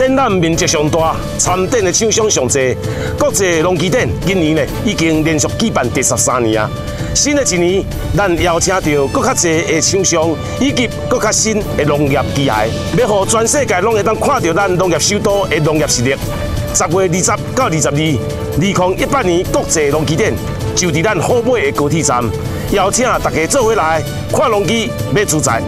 展览面积上大，参展的厂商上多，国际农机展今年呢已经连续举办第13年啊。新的一年，咱邀请到更较侪的厂商以及更较新的农业机械，要互全世界拢会当看到咱农业首都的农业实力。10月20到22，2018年国际农机展就伫咱虎尾的高铁站，邀请大家做伙来看农机，买自在。